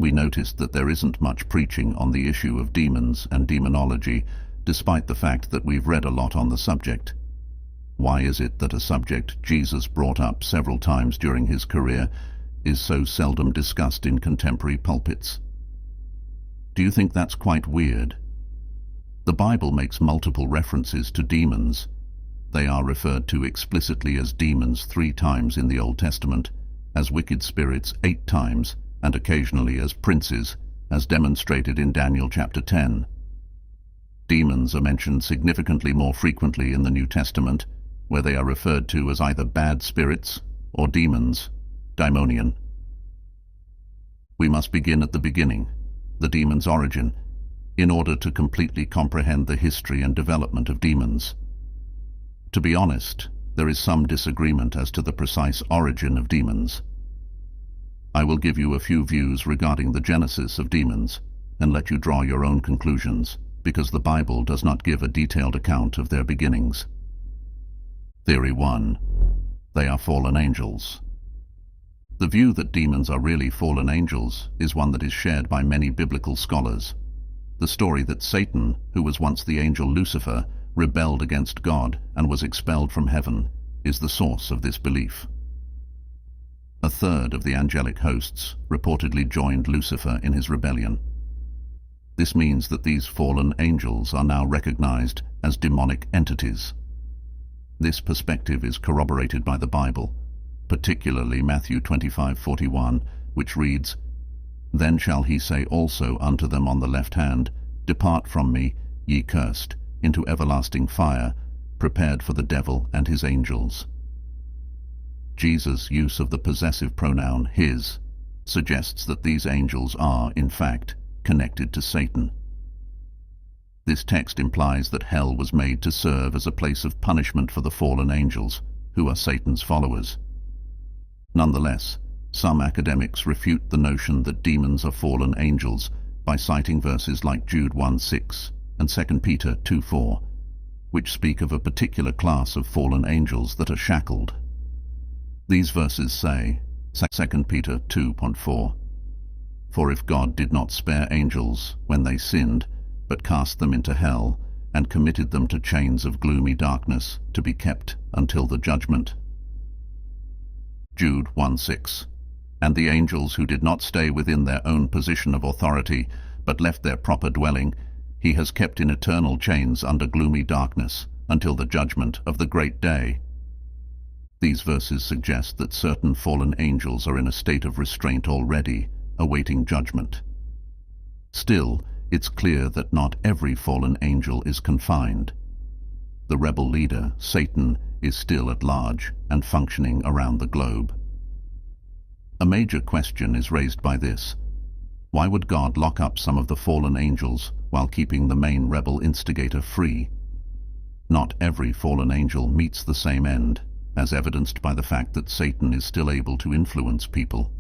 we noticed that there isn't much preaching on the issue of demons and demonology, despite the fact that we've read a lot on the subject. Why is it that a subject Jesus brought up several times during his career is so seldom discussed in contemporary pulpits? Do you think that's quite weird? The Bible makes multiple references to demons. They are referred to explicitly as demons 3 times in the Old Testament, as wicked spirits 8 times, and occasionally as princes, as demonstrated in Daniel chapter 10. Demons are mentioned significantly more frequently in the New Testament, where they are referred to as either bad spirits or demons, daimonion. We must begin at the beginning, the demon's origin, in order to completely comprehend the history and development of demons. To be honest, there is some disagreement as to the precise origin of demons. I will give you a few views regarding the genesis of demons and let you draw your own conclusions, because the Bible does not give a detailed account of their beginnings. Theory 1. They are fallen angels. The view that demons are really fallen angels is one that is shared by many biblical scholars. The story that Satan, who was once the angel Lucifer, rebelled against God and was expelled from heaven, is the source of this belief. A third of the angelic hosts reportedly joined Lucifer in his rebellion. This means that these fallen angels are now recognized as demonic entities. This perspective is corroborated by the Bible, particularly Matthew 25:41, which reads, "Then shall he say also unto them on the left hand, Depart from me, ye cursed, into everlasting fire, prepared for the devil and his angels." Jesus' use of the possessive pronoun his suggests that these angels are, in fact, connected to Satan. This text implies that hell was made to serve as a place of punishment for the fallen angels, who are Satan's followers. Nonetheless, some academics refute the notion that demons are fallen angels by citing verses like Jude 1:6 and 2 Peter 2:4, which speak of a particular class of fallen angels that are shackled. These verses say, 2 Peter 2:4, "For if God did not spare angels when they sinned, but cast them into hell, and committed them to chains of gloomy darkness, to be kept until the judgment." Jude 1:6, "And the angels who did not stay within their own position of authority, but left their proper dwelling, he has kept in eternal chains under gloomy darkness, until the judgment of the great day." These verses suggest that certain fallen angels are in a state of restraint already, awaiting judgment. Still, it's clear that not every fallen angel is confined. The rebel leader, Satan, is still at large and functioning around the globe. A major question is raised by this. Why would God lock up some of the fallen angels while keeping the main rebel instigator free? Not every fallen angel meets the same end, as evidenced by the fact that Satan is still able to influence people.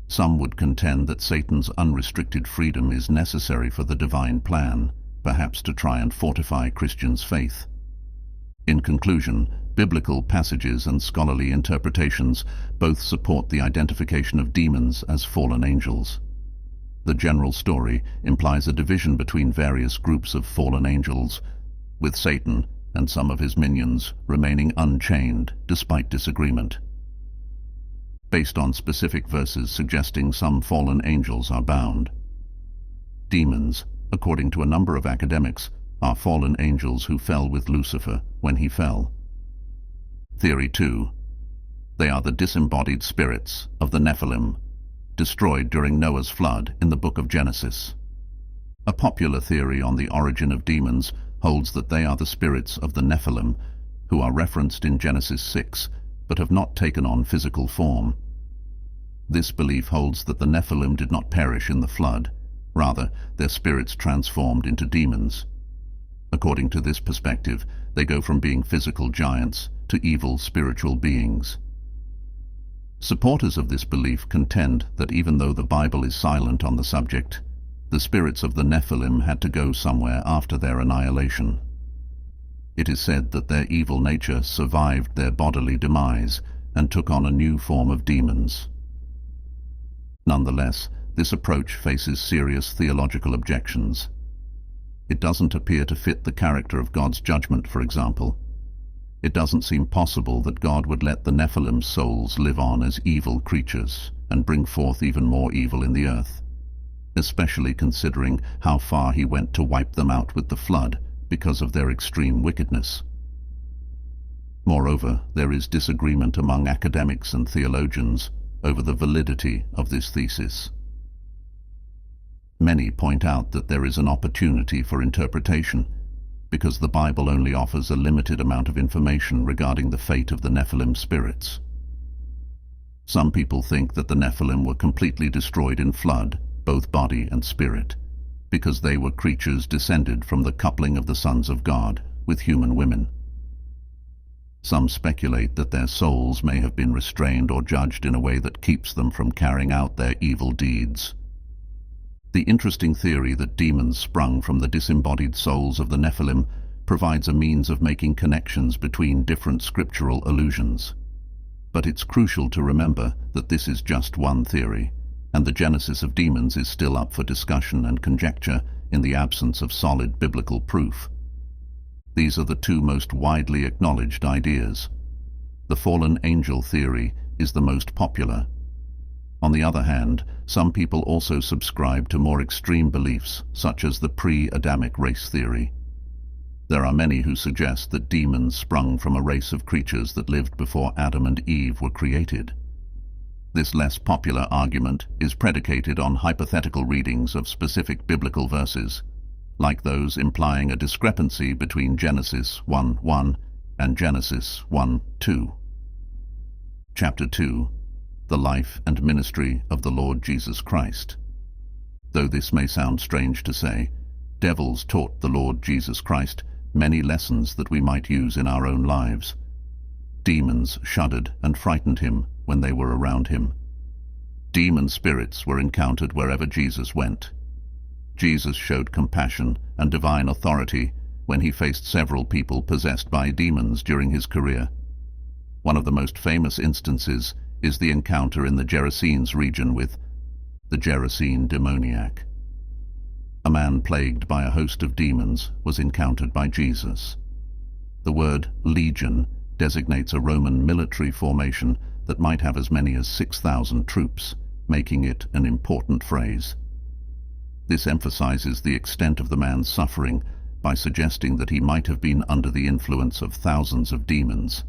Some would contend that Satan's unrestricted freedom is necessary for the divine plan, perhaps to try and fortify Christians' faith. In conclusion, biblical passages and scholarly interpretations both support the identification of demons as fallen angels. The general story implies a division between various groups of fallen angels, with Satan and some of his minions remaining unchained despite disagreement. Based on specific verses suggesting some fallen angels are bound. Demons, according to a number of academics, are fallen angels who fell with Lucifer when he fell. Theory 2. They are the disembodied spirits of the Nephilim, destroyed during Noah's flood in the book of Genesis. A popular theory on the origin of demons holds that they are the spirits of the Nephilim, who are referenced in Genesis 6, but have not taken on physical form. This belief holds that the Nephilim did not perish in the flood. Rather, their spirits transformed into demons. According to this perspective, they go from being physical giants to evil spiritual beings. Supporters of this belief contend that even though the Bible is silent on the subject, the spirits of the Nephilim had to go somewhere after their annihilation. It is said that their evil nature survived their bodily demise and took on a new form of demons. Nonetheless, this approach faces serious theological objections. It doesn't appear to fit the character of God's judgment, for example. It doesn't seem possible that God would let the Nephilim souls live on as evil creatures and bring forth even more evil in the earth, especially considering how far he went to wipe them out with the flood because of their extreme wickedness. Moreover, there is disagreement among academics and theologians over the validity of this thesis. Many point out that there is an opportunity for interpretation, because the Bible only offers a limited amount of information regarding the fate of the Nephilim spirits. Some people think that the Nephilim were completely destroyed in flood, both body and spirit, because they were creatures descended from the coupling of the sons of God with human women. Some speculate that their souls may have been restrained or judged in a way that keeps them from carrying out their evil deeds. The interesting theory that demons sprung from the disembodied souls of the Nephilim provides a means of making connections between different scriptural allusions. But it's crucial to remember that this is just one theory, and the genesis of demons is still up for discussion and conjecture in the absence of solid biblical proof. These are the two most widely acknowledged ideas. The fallen angel theory is the most popular. On the other hand, some people also subscribe to more extreme beliefs, such as the pre-Adamic race theory. There are many who suggest that demons sprung from a race of creatures that lived before Adam and Eve were created. This less popular argument is predicated on hypothetical readings of specific biblical verses, like those implying a discrepancy between Genesis 1:1 and Genesis 1:2. Chapter 2. The life and ministry of the Lord Jesus Christ. Though this may sound strange to say, devils taught the Lord Jesus Christ many lessons that we might use in our own lives. Demons shuddered and frightened him when they were around him. Demon spirits were encountered wherever Jesus went. Jesus showed compassion and divine authority when he faced several people possessed by demons during his career. One of the most famous instances is the encounter in the Gerasenes region with the Gerasene demoniac. A man plagued by a host of demons was encountered by Jesus. The word legion designates a Roman military formation that might have as many as 6,000 troops, making it an important phrase. This emphasizes the extent of the man's suffering by suggesting that he might have been under the influence of thousands of demons.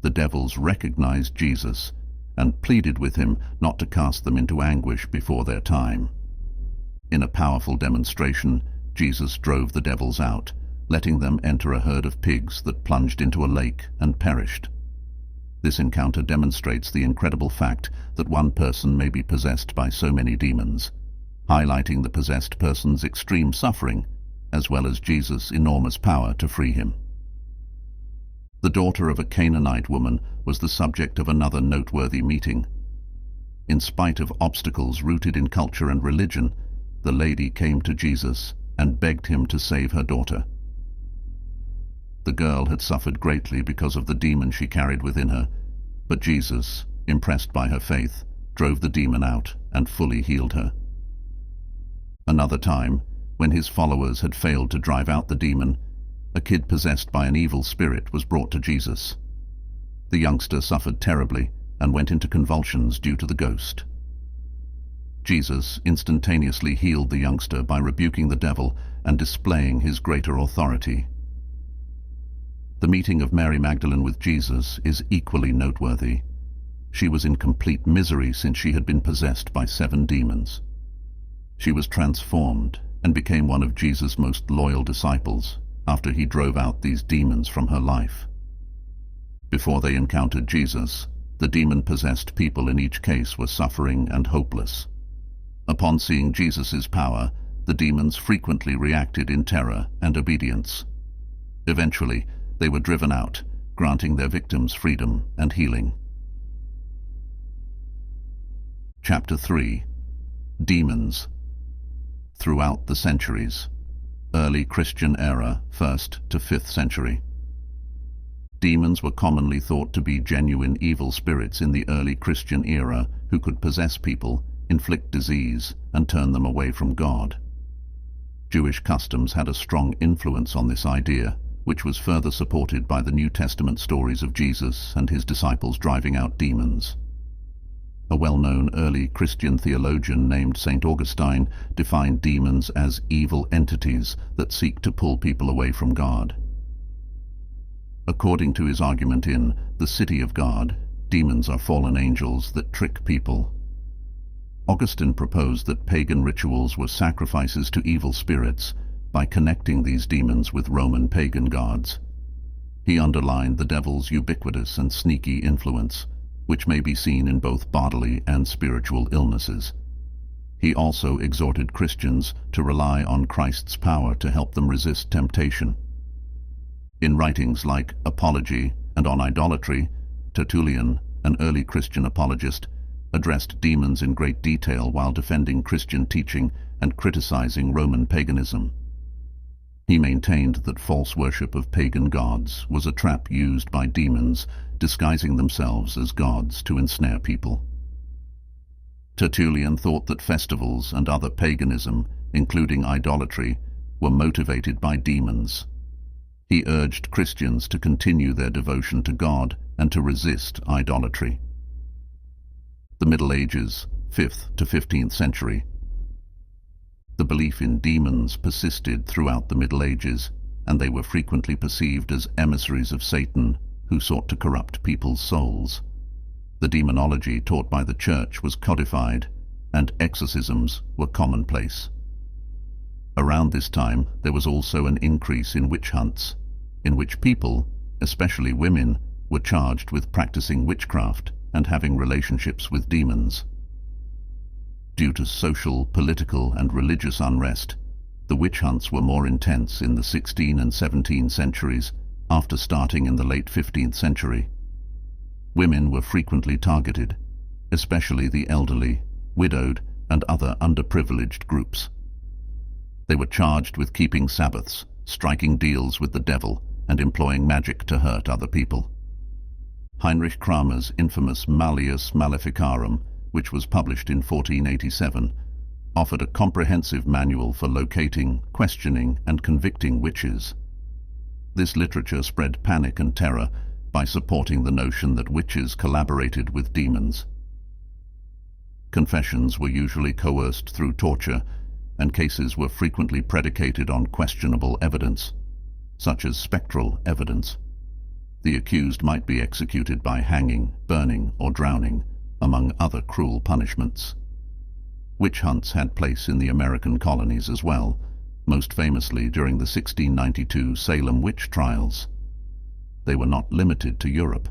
The devils recognized Jesus and pleaded with him not to cast them into anguish before their time. In a powerful demonstration, Jesus drove the devils out, letting them enter a herd of pigs that plunged into a lake and perished. This encounter demonstrates the incredible fact that one person may be possessed by so many demons, highlighting the possessed person's extreme suffering, as well as Jesus' enormous power to free him. The daughter of a Canaanite woman was the subject of another noteworthy meeting. In spite of obstacles rooted in culture and religion, the lady came to Jesus and begged him to save her daughter. The girl had suffered greatly because of the demon she carried within her, but Jesus, impressed by her faith, drove the demon out and fully healed her. Another time, when his followers had failed to drive out the demon, a kid possessed by an evil spirit was brought to Jesus. The youngster suffered terribly and went into convulsions due to the ghost. Jesus instantaneously healed the youngster by rebuking the devil and displaying his greater authority. The meeting of Mary Magdalene with Jesus is equally noteworthy. She was in complete misery since she had been possessed by 7 demons. She was transformed and became one of Jesus' most loyal disciples after he drove out these demons from her life. Before they encountered Jesus, the demon-possessed people in each case were suffering and hopeless. Upon seeing Jesus' power, the demons frequently reacted in terror and obedience. Eventually, they were driven out, granting their victims freedom and healing. Chapter 3. Demons. Throughout the centuries. Early Christian era, 1st to 5th century. Demons were commonly thought to be genuine evil spirits in the early Christian era who could possess people, inflict disease, and turn them away from God. Jewish customs had a strong influence on this idea, which was further supported by the New Testament stories of Jesus and his disciples driving out demons. A well-known early Christian theologian named St. Augustine defined demons as evil entities that seek to pull people away from God. According to his argument in The City of God, demons are fallen angels that trick people. Augustine proposed that pagan rituals were sacrifices to evil spirits by connecting these demons with Roman pagan gods. He underlined the devil's ubiquitous and sneaky influence, which may be seen in both bodily and spiritual illnesses. He also exhorted Christians to rely on Christ's power to help them resist temptation. In writings like Apology and on Idolatry, Tertullian, an early Christian apologist, addressed demons in great detail while defending Christian teaching and criticizing Roman paganism. He maintained that false worship of pagan gods was a trap used by demons disguising themselves as gods to ensnare people. Tertullian thought that festivals and other paganism, including idolatry, were motivated by demons. He urged Christians to continue their devotion to God and to resist idolatry. The Middle Ages, 5th to 15th century. The belief in demons persisted throughout the Middle Ages, and they were frequently perceived as emissaries of Satan who sought to corrupt people's souls. The demonology taught by the Church was codified, and exorcisms were commonplace. Around this time, there was also an increase in witch hunts, in which people, especially women, were charged with practicing witchcraft and having relationships with demons. Due to social, political, and religious unrest, the witch hunts were more intense in the 16th and 17th centuries, after starting in the late 15th century. Women were frequently targeted, especially the elderly, widowed, and other underprivileged groups. They were charged with keeping Sabbaths, striking deals with the devil, and employing magic to hurt other people. Heinrich Kramer's infamous Malleus Maleficarum, which was published in 1487, offered a comprehensive manual for locating, questioning, and convicting witches. This literature spread panic and terror by supporting the notion that witches collaborated with demons. Confessions were usually coerced through torture, and cases were frequently predicated on questionable evidence, such as spectral evidence. The accused might be executed by hanging, burning, or drowning, among other cruel punishments. Witch hunts had place in the American colonies as well, most famously during the 1692 Salem witch trials. They were not limited to Europe.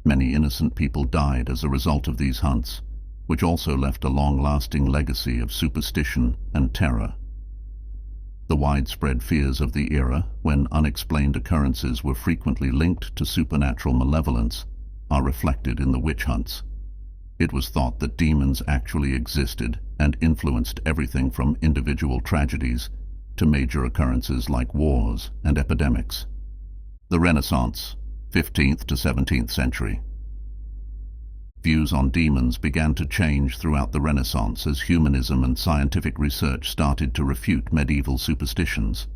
Many innocent people died as a result of these hunts, which also left a long-lasting legacy of superstition and terror. The widespread fears of the era, when unexplained occurrences were frequently linked to supernatural malevolence, are reflected in the witch hunts. It was thought that demons actually existed and influenced everything from individual tragedies to major occurrences like wars and epidemics. The Renaissance, 15th to 17th century. Views on demons began to change throughout the Renaissance as humanism and scientific research started to refute medieval superstitions.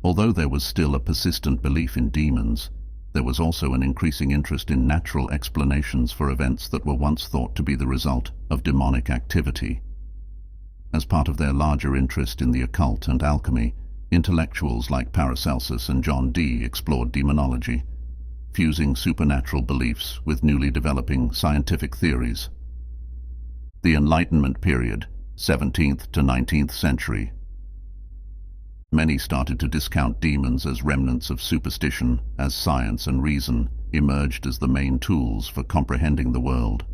Although there was still a persistent belief in demons, there was also an increasing interest in natural explanations for events that were once thought to be the result of demonic activity. As part of their larger interest in the occult and alchemy, intellectuals like Paracelsus and John Dee explored demonology, fusing supernatural beliefs with newly developing scientific theories. The Enlightenment period, 17th to 19th century. Many started to discount demons as remnants of superstition, as science and reason emerged as the main tools for comprehending the world.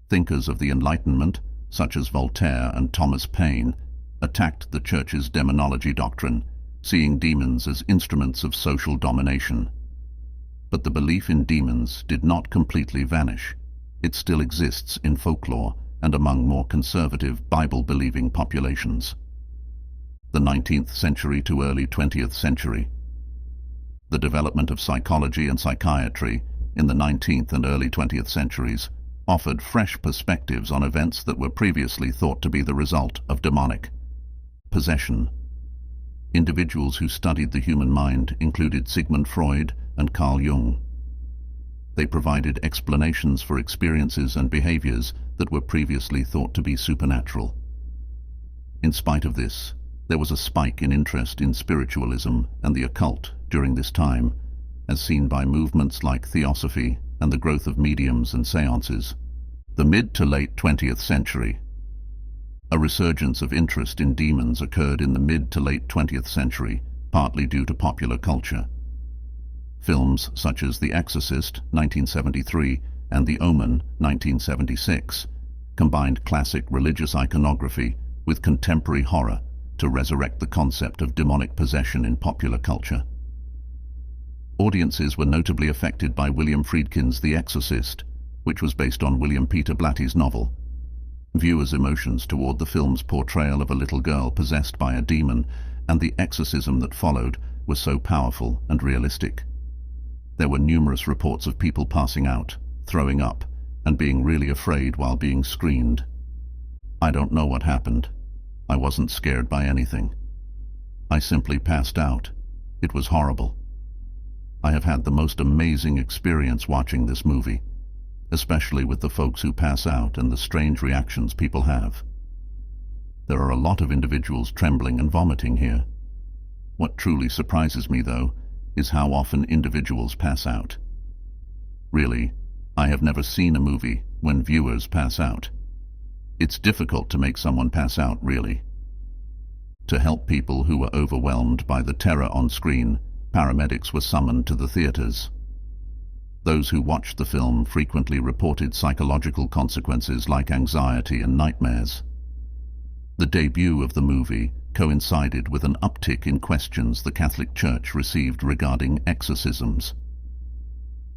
Thinkers of the Enlightenment, such as Voltaire and Thomas Paine, attacked the Church's demonology doctrine, seeing demons as instruments of social domination. But the belief in demons did not completely vanish. It still exists in folklore and among more conservative, Bible-believing populations. The 19th century to early 20th century. The development of psychology and psychiatry in the 19th and early 20th centuries offered fresh perspectives on events that were previously thought to be the result of demonic possession. Individuals who studied the human mind included Sigmund Freud and Carl Jung. They provided explanations for experiences and behaviors that were previously thought to be supernatural. In spite of this, there was a spike in interest in spiritualism and the occult during this time, as seen by movements like theosophy and the growth of mediums and seances. The mid to late 20th century. A resurgence of interest in demons occurred in the mid to late 20th century, partly due to popular culture. Films such as The Exorcist, 1973, and The Omen, 1976, combined classic religious iconography with contemporary horror to resurrect the concept of demonic possession in popular culture. Audiences were notably affected by William Friedkin's The Exorcist, which was based on William Peter Blatty's novel. Viewers' emotions toward the film's portrayal of a little girl possessed by a demon and the exorcism that followed were so powerful and realistic. There were numerous reports of people passing out, throwing up, and being really afraid while being screened. I don't know what happened. I wasn't scared by anything. I simply passed out. It was horrible. I have had the most amazing experience watching this movie, especially with the folks who pass out and the strange reactions people have. There are a lot of individuals trembling and vomiting here. What truly surprises me, though, is how often individuals pass out. Really, I have never seen a movie when viewers pass out. It's difficult to make someone pass out, really. To help people who were overwhelmed by the terror on screen, paramedics were summoned to the theaters. Those who watched the film frequently reported psychological consequences like anxiety and nightmares. The debut of the movie coincided with an uptick in questions the Catholic Church received regarding exorcisms.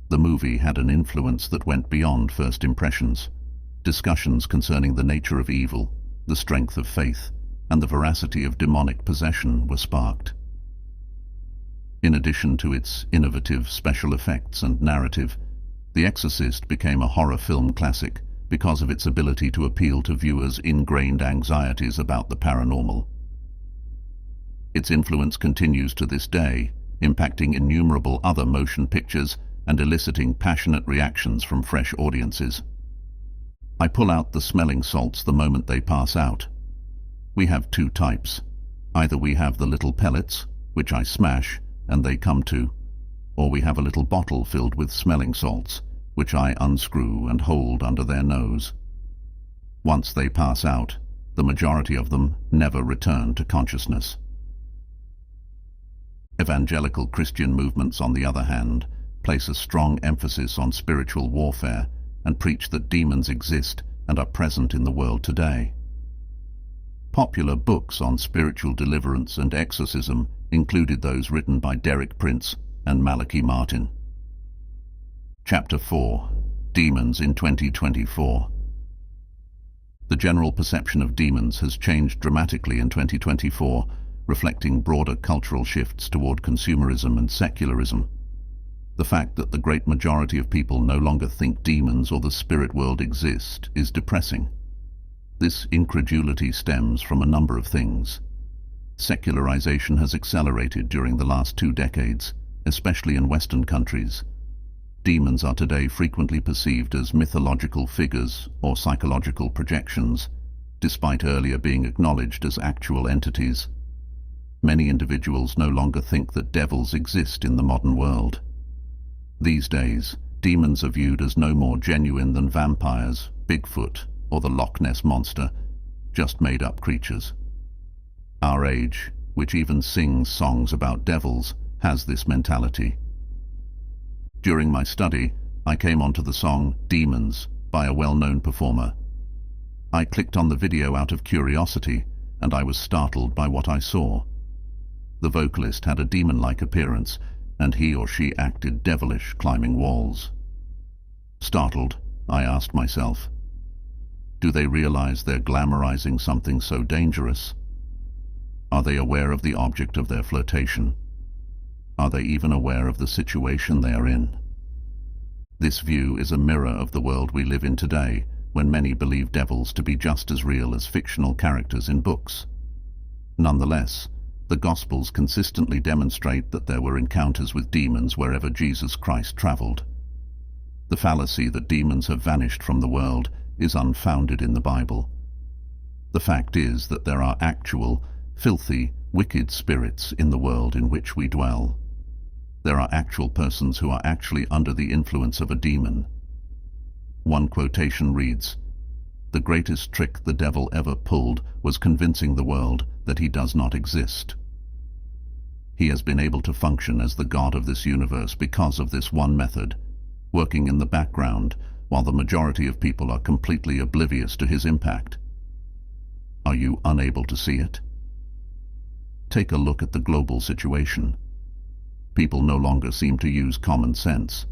The movie had an influence that went beyond first impressions. Discussions concerning the nature of evil, the strength of faith, and the veracity of demonic possession were sparked. In addition to its innovative special effects and narrative, The Exorcist became a horror film classic because of its ability to appeal to viewers' ingrained anxieties about the paranormal. Its influence continues to this day, impacting innumerable other motion pictures and eliciting passionate reactions from fresh audiences. I pull out the smelling salts the moment they pass out. We have two types. Either we have the little pellets, which I smash, and they come to, or we have a little bottle filled with smelling salts, which I unscrew and hold under their nose. Once they pass out, the majority of them never return to consciousness. Evangelical Christian movements, on the other hand, place a strong emphasis on spiritual warfare and preach that demons exist and are present in the world today. Popular books on spiritual deliverance and exorcism included those written by Derek Prince and Malachi Martin. Chapter 4. Demons in 2024. The general perception of demons has changed dramatically in 2024, reflecting broader cultural shifts toward consumerism and secularism. The fact that the great majority of people no longer think demons or the spirit world exist is depressing. This incredulity stems from a number of things. Secularization has accelerated during the last 2 decades, especially in Western countries. Demons are today frequently perceived as mythological figures or psychological projections, despite earlier being acknowledged as actual entities. Many individuals no longer think that devils exist in the modern world. These days, demons are viewed as no more genuine than vampires, Bigfoot, or the Loch Ness Monster, just made-up creatures. Our age, which even sings songs about devils, has this mentality. During my study, I came onto the song Demons by a well-known performer. I clicked on the video out of curiosity, and I was startled by what I saw. The vocalist had a demon-like appearance, and he or she acted devilish, climbing walls. Startled, I asked myself, do they realize they're glamorizing something so dangerous? Are they aware of the object of their flirtation? Are they even aware of the situation they are in? This view is a mirror of the world we live in today, when many believe devils to be just as real as fictional characters in books. Nonetheless, the Gospels consistently demonstrate that there were encounters with demons wherever Jesus Christ traveled. The fallacy that demons have vanished from the world is unfounded in the Bible. The fact is that there are actual, filthy, wicked spirits in the world in which we dwell. There are actual persons who are actually under the influence of a demon. One quotation reads, "The greatest trick the devil ever pulled was convincing the world that he does not exist." He has been able to function as the god of this universe because of this one method, working in the background while the majority of people are completely oblivious to his impact. Are you unable to see it? Take a look at the global situation. People no longer seem to use common sense.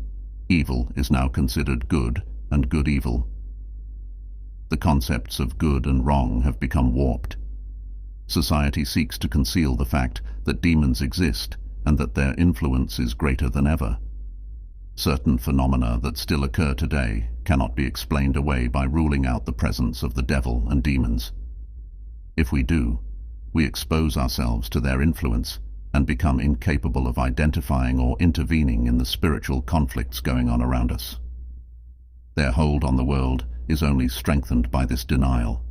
Evil is now considered good and good evil. The concepts of good and wrong have become warped. Society seeks to conceal the fact that demons exist and that their influence is greater than ever. Certain phenomena that still occur today cannot be explained away by ruling out the presence of the devil and demons. If we do, we expose ourselves to their influence and become incapable of identifying or intervening in the spiritual conflicts going on around us. Their hold on the world is only strengthened by this denial.